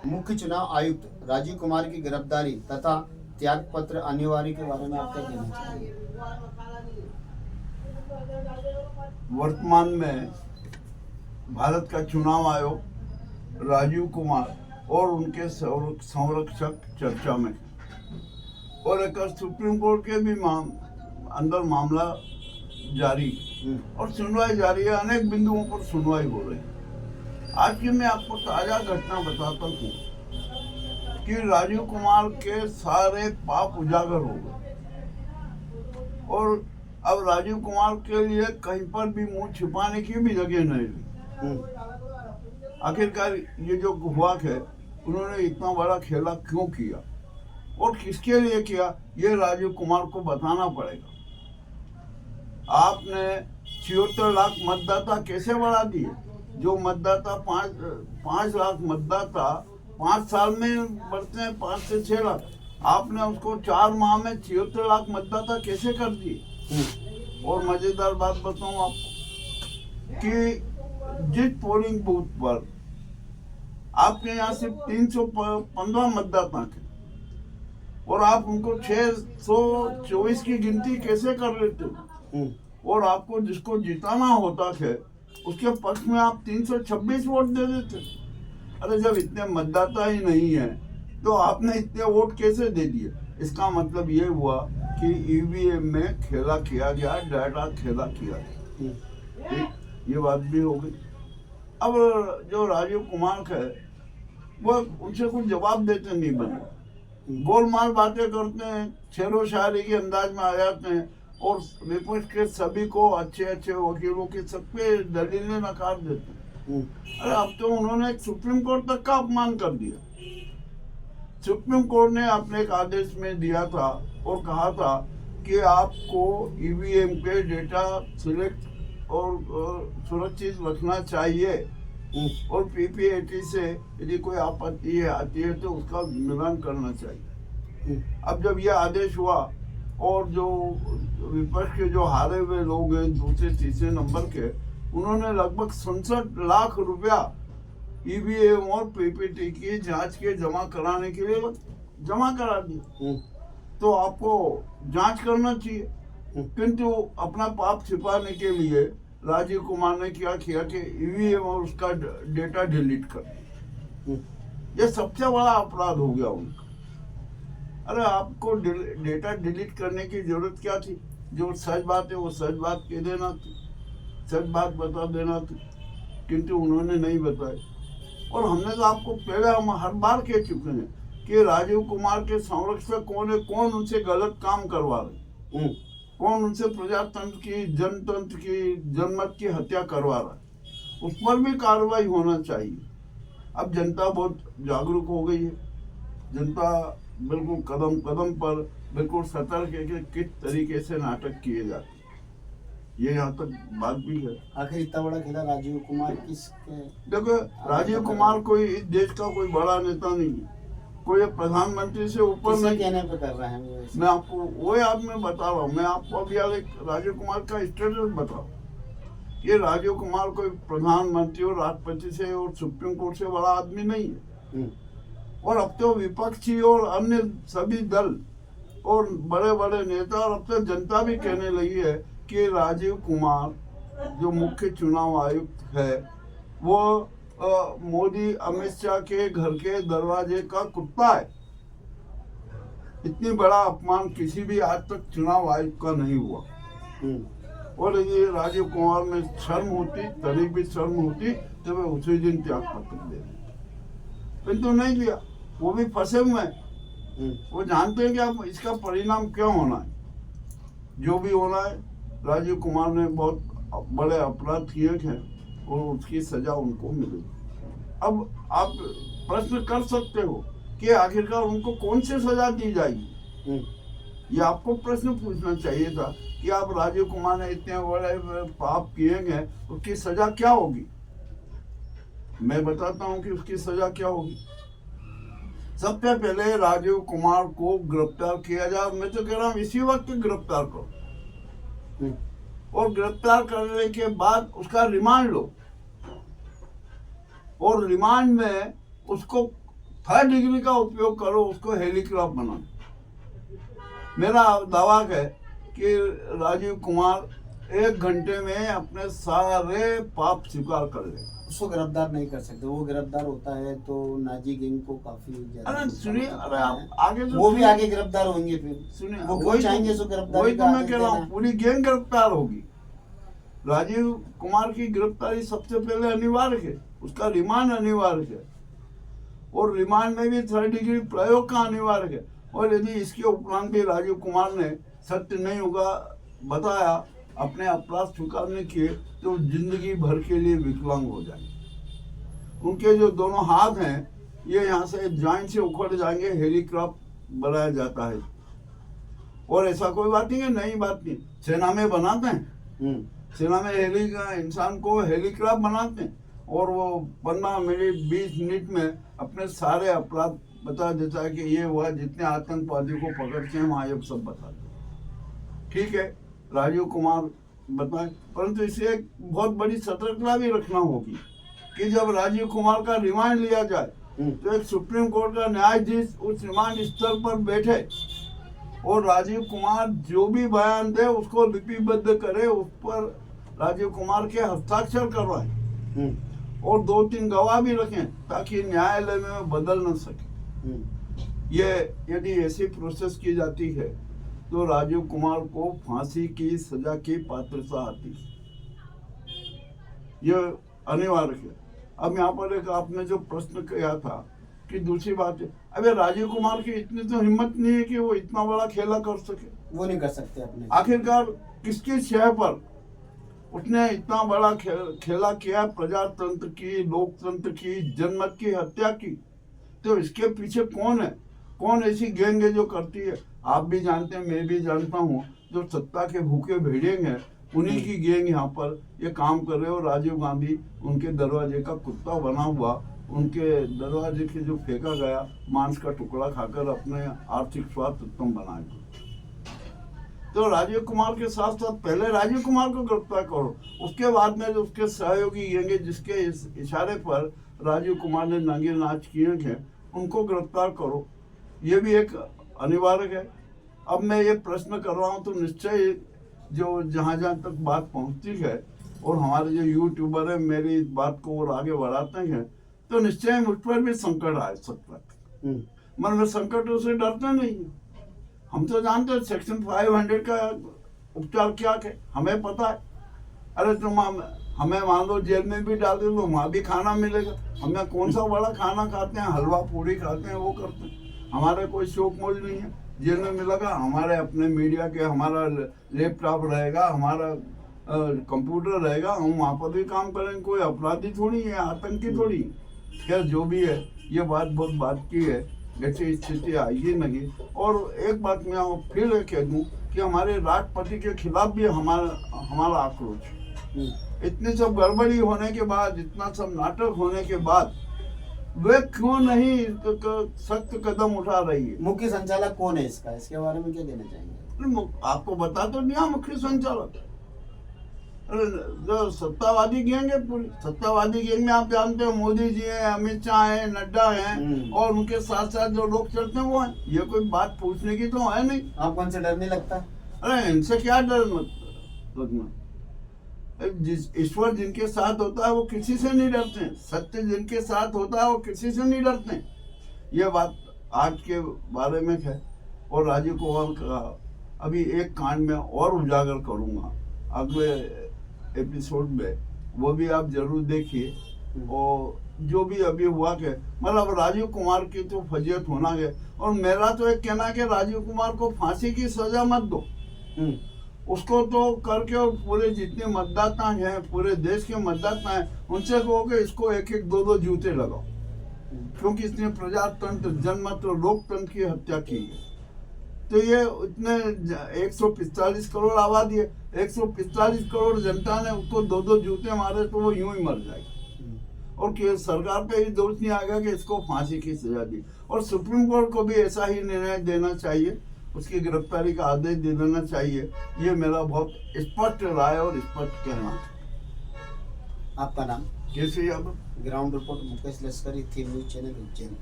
मुख्य चुनाव आयुक्त राजीव कुमार की गिरफ्तारी तथा त्यागपत्र अनिवार्य के बारे में आप क्या कहना चाहेंगे? वर्तमान में भारत का चुनाव आयोग राजीव कुमार और उनके संरक्षक चर्चा में, और एक सुप्रीम कोर्ट के भी अंदर मामला जारी और सुनवाई जारी है। अनेक बिंदुओं पर सुनवाई हो रही है। आज की मैं आपको ताजा घटना बताता हूँ कि राजीव कुमार के सारे पाप उजागर हो गए और अब राजीव कुमार के लिए कहीं पर भी मुंह छिपाने की भी जगह नहीं रही। आखिरकार ये जो हुआ है, उन्होंने इतना बड़ा खेला क्यों किया और किसके लिए किया, ये राजीव कुमार को बताना पड़ेगा। आपने 76 लाख मतदाता कैसे बढ़ा दिए? जो मतदाता 5 लाख मतदाता 5 साल में बढ़ते हैं 5 से 6 लाख, आपने उसको 4 माह में 76 लाख मतदाता कैसे कर दिए? और मजेदार बात बताऊं आपको कि जिस पोलिंग बूथ पर आपके यहाँ सिर्फ 315 मतदाता थे और आप उनको 624 की गिनती कैसे कर लेते हो? और आपको जिसको जिताना होता था उसके पक्ष में आप 326 वोट दे देते। अरे जब इतने मतदाता ही नहीं है तो आपने इतने वोट कैसे दे दिए? इसका मतलब ये हुआ कि ईवीएम में खेला किया गया, डाटा खेला किया गया। ठीक, ये बात भी हो गई। अब जो राजीव कुमार है वो उनसे कुछ जवाब देते नहीं बने, गोलमाल बातें करते हैं, शेरो शायरी के अंदाज में आ जाते हैं और विपक्ष के सभी को, अच्छे अच्छे वकीलों के सब पे दलीलें नकार देते हैं। अरे अब तो उन्होंने सुप्रीम कोर्ट तक का अपमान कर दिया। सुप्रीम कोर्ट ने अपने एक आदेश में दिया था और कहा था कि आपको ईवीएम के डेटा सिलेक्ट और सुरक्षित रखना चाहिए और पीपीएटी से यदि कोई आपत्ति आती है तो उसका निदान करना चाहिए। अब जब यह आदेश हुआ और जो विपक्ष के जो हारे हुए लोग हैं दूसरे तीसरे नंबर के, उन्होंने लगभग 67 लाख रुपया ईवीएम और पीपीटी की जांच के जमा कराने के लिए जमा करा दिया। तो आपको जांच करना चाहिए, किंतु अपना पाप छिपाने के लिए राजीव कुमार ने क्या किया कि ईवीएम और उसका डेटा डिलीट कर दिया। ये सबसे बड़ा अपराध हो गया उनका। अरे आपको डेटा डिलीट करने की जरूरत क्या थी? जो सच बात है वो सच बात कह देना थी, सच बात बता देना थी, किंतु उन्होंने नहीं बताई। और हमने तो आपको पहले हम हर बार कह चुके हैं कि राजीव कुमार के संरक्षक कौन है, कौन उनसे गलत काम करवा रहे, कौन उनसे प्रजातंत्र की, जनतंत्र की, जनमत की हत्या करवा रहा है, उस पर भी कार्रवाई होना चाहिए। अब जनता बहुत जागरूक हो गई है। जनता बिल्कुल कदम कदम पर बिल्कुल सतर्क है कि किस तरीके से नाटक किए जाते, ये यहाँ तक बात भी है। आखिर इतना बड़ा खेला राजीव कुमार किसके? देखो, राजीव कुमार कोई इस देश का कोई बड़ा नेता नहीं है, कोई प्रधानमंत्री से ऊपर नहीं। कहने पे कर रहे हैं मैं आपको वही आप में बता रहा हूँ। मैं आपको अभी एक राजीव कुमार का स्टेटस बताऊँ। ये राजीव कुमार कोई प्रधानमंत्री और राष्ट्रपति से और सुप्रीम कोर्ट से बड़ा आदमी नहीं है। और अब तो विपक्षी और अन्य सभी दल और बड़े बड़े नेता और अब तो जनता भी कहने लगी है कि राजीव कुमार जो मुख्य चुनाव आयुक्त है वो मोदी अमित शाह के घर के दरवाजे का कुत्ता है। इतनी बड़ा अपमान किसी भी आज तक चुनाव आयुक्त का नहीं हुआ। और ये राजीव कुमार में शर्म होती, तनिक भी शर्म होती तो वे उसी दिन त्याग पत्र दे देते, किंतु नहीं लिया। वो भी फंसे हुए हैं। वो जानते हैं कि अब इसका परिणाम क्या होना है। जो भी होना है, राजीव कुमार ने बहुत बड़े अपराध किए हैं और उसकी सजा उनको मिलेगी। अब आप प्रश्न कर सकते हो कि आखिरकार उनको कौन सी सजा दी जाएगी। ये आपको प्रश्न पूछना चाहिए था कि आप राजीव कुमार ने इतने बड़े पाप किए हैं, उसकी सजा क्या होगी। मैं बताता हूँ कि उसकी सजा क्या होगी। सबसे पहले राजीव कुमार को गिरफ्तार किया जाए। मैं तो कह रहा हूँ इसी वक्त गिरफ्तार करो और गिरफ्तार करने के बाद उसका रिमांड लो और रिमांड में उसको थर्ड डिग्री का उपयोग करो, उसको हेलीकॉप्टर बनाओ। मेरा दावा है कि राजीव कुमार 1 घंटे में अपने सारे पाप स्वीकार कर ले। उसको गिरफ्तार नहीं कर सकते, वो गिरफ्तार होता है तो नाजी गैंग को काफी ज्यादा अरे सुनिए, अरे आप आगे वो भी आगे गिरफ्तार होंगे, फिर सुनिए, वो चाहेंगे सो गिरफ्तारी वही का तो मैं आदेश कह रहा हूँ, देना। पूरी गैंग गिरफ्तार होगी। राजीव कुमार की गिरफ्तारी सबसे पहले अनिवार्य है, उसका रिमांड अनिवार्य है, और रिमांड में भी थर्ड डिग्री प्रयोग का अनिवार्य है। और यदि इसके उपरांत भी राजीव कुमार ने सत्य नहीं होगा बताया, अपने अपराध स्वीकार नहीं किए, तो जिंदगी भर के लिए विकलांग हो जाएंगे। उनके जो दोनों हाथ हैं ये यहाँ से जॉइंट से उखड़ जाएंगे, हेलीकॉप्टर बनाया जाता है। और ऐसा कोई बात नहीं है, नई बात नहीं, सेना में बनाते हैं, सेना में इंसान को हेलीकॉप्टर बनाते हैं, और वो 15 मिनट 20 मिनट में अपने सारे अपराध बता देता है कि ये हुआ, जितने आतंकवादी को पकड़ते हैं वहाँ ये सब बता दो। ठीक है, राजीव कुमार बताए, परंतु इसे एक बहुत बड़ी सतर्कता भी रखना होगी कि जब राजीव कुमार का रिमांड लिया जाए तो एक सुप्रीम कोर्ट का न्यायाधीश उस रिमांड स्थल पर बैठे और राजीव कुमार जो भी बयान दे उसको लिपिबद्ध करे, उस पर राजीव कुमार के हस्ताक्षर करवाएं और 2-3 गवाह भी रखें ताकि न्यायालय में बदल न सके। ये यदि ऐसी प्रोसेस की जाती है तो राजीव कुमार को फांसी की सजा की पात्रता आती है, ये अनिवार्य है। अब यहाँ पर एक आपने जो प्रश्न किया था कि दूसरी बात है, अबे राजीव कुमार की इतनी तो हिम्मत नहीं है कि वो इतना बड़ा खेला कर सके। वो नहीं कर सकते अपने, आखिरकार किसकी शय पर उसने इतना बड़ा खेला किया, प्रजातंत्र की, लोकतंत्र की, जनमत की हत्या की। तो इसके पीछे कौन है, कौन ऐसी गैंग है जो करती है? आप भी जानते हैं, मैं भी जानता हूँ, जो सत्ता के भूखे भेड़िए हैं उन्हीं की गैंग यहाँ पर ये काम कर रहे हो। राजीव गांधी उनके दरवाजे का कुत्ता बना हुआ, उनके दरवाजे के जो फेंका गया मांस का टुकड़ा खाकर अपने आर्थिक स्वार्थ उत्तम बनाए। तो राजीव कुमार के साथ साथ पहले राजीव कुमार को गिरफ्तार करो, उसके बाद में जो उसके सहयोगी गैंग जिसके इशारे पर राजीव कुमार ने नंगे नाच किए हैं उनको गिरफ्तार करो, ये भी एक अनिवार्य है। अब मैं ये प्रश्न कर रहा हूँ तो निश्चय जो जहाँ तक बात पहुँचती है और हमारे जो यूट्यूबर है मेरी इस बात को और आगे बढ़ाते हैं, तो निश्चय मुझ पर भी संकट आ सकता है। मन में संकटों से डरते नहीं है, हम तो जानते हैं सेक्शन 500 का उपचार क्या है, हमें पता है। अरे तुम हमें मान लो जेल में भी डाल दे तो वहाँ भी खाना मिलेगा, हमें कौन सा बड़ा खाना खाते हैं, हलवा पूड़ी खाते हैं, वो करते हैं, हमारे कोई शौक मौज नहीं है। जेल में मिलेगा, हमारे अपने मीडिया के, हमारा लैपटॉप रहेगा, हमारा कंप्यूटर रहेगा, हम वहाँ पर भी काम करेंगे, कोई अपराधी थोड़ी है, आतंकी थोड़ी। खैर जो भी है, ये बात बहुत बात की है, ऐसी स्थिति आएगी नहीं। और एक बात मैं फिर कह दूँ कि हमारे राष्ट्रपति के खिलाफ भी हमारा आक्रोश है। इतनी सब गड़बड़ी होने के बाद, इतना सब नाटक होने के बाद वे क्यों नहीं सख्त कदम उठा रही है? मुख्य संचालक कौन है इसका, इसके बारे में क्या देना चाहेंगे? आपको बता तो दिया मुख्य संचालक, जो सत्तावादी गैंग है, पूरी सत्तावादी गैंग में आप जानते हो मोदी जी हैं, अमित शाह हैं, नड्डा हैं, और उनके साथ साथ जो लोग चलते हैं वो हैं। ये कोई बात पूछने की तो है नहीं। आपको उनसे डर नहीं लगता? अरे इनसे क्या डर लगना, ईश्वर जिनके साथ होता है वो किसी से नहीं डरते हैं, सत्य जिनके साथ होता है वो किसी से नहीं डरते हैं। ये बात आज के बारे में है। और राजीव कुमार का अभी एक कांड में और उजागर करूंगा अगले एपिसोड में, वो भी आप जरूर देखिए। और जो भी अभी हुआ के मतलब राजीव कुमार की तो फजीयत होना है, और मेरा तो एक कहना है कि राजीव कुमार को फांसी की सजा मत दो, उसको तो करके, और पूरे जितने मतदाता हैं, पूरे देश के मतदाता हैं, उनसे कहो कि इसको 1-1 2-2 जूते लगाओ, क्योंकि इसने प्रजातंत्र, जनमत और लोकतंत्र की हत्या की है। तो ये इतने 145 करोड़ आबादी है, 145 करोड़ जनता ने उसको 2-2 जूते मारे तो वो यूं ही मर जाएगी। और सरकार पे भी दोष नहीं आएगा कि इसको फांसी की सजा दी। और सुप्रीम कोर्ट को भी ऐसा ही निर्णय देना चाहिए, उसकी गिरफ्तारी का आदेश दे देना चाहिए। ये मेरा बहुत स्पष्ट राय और स्पष्ट कहना है। आपका नाम? केसी यादव, ग्राउंड रिपोर्ट मुकेश लश्करी, थीम न्यूज चैनल उज्जैन।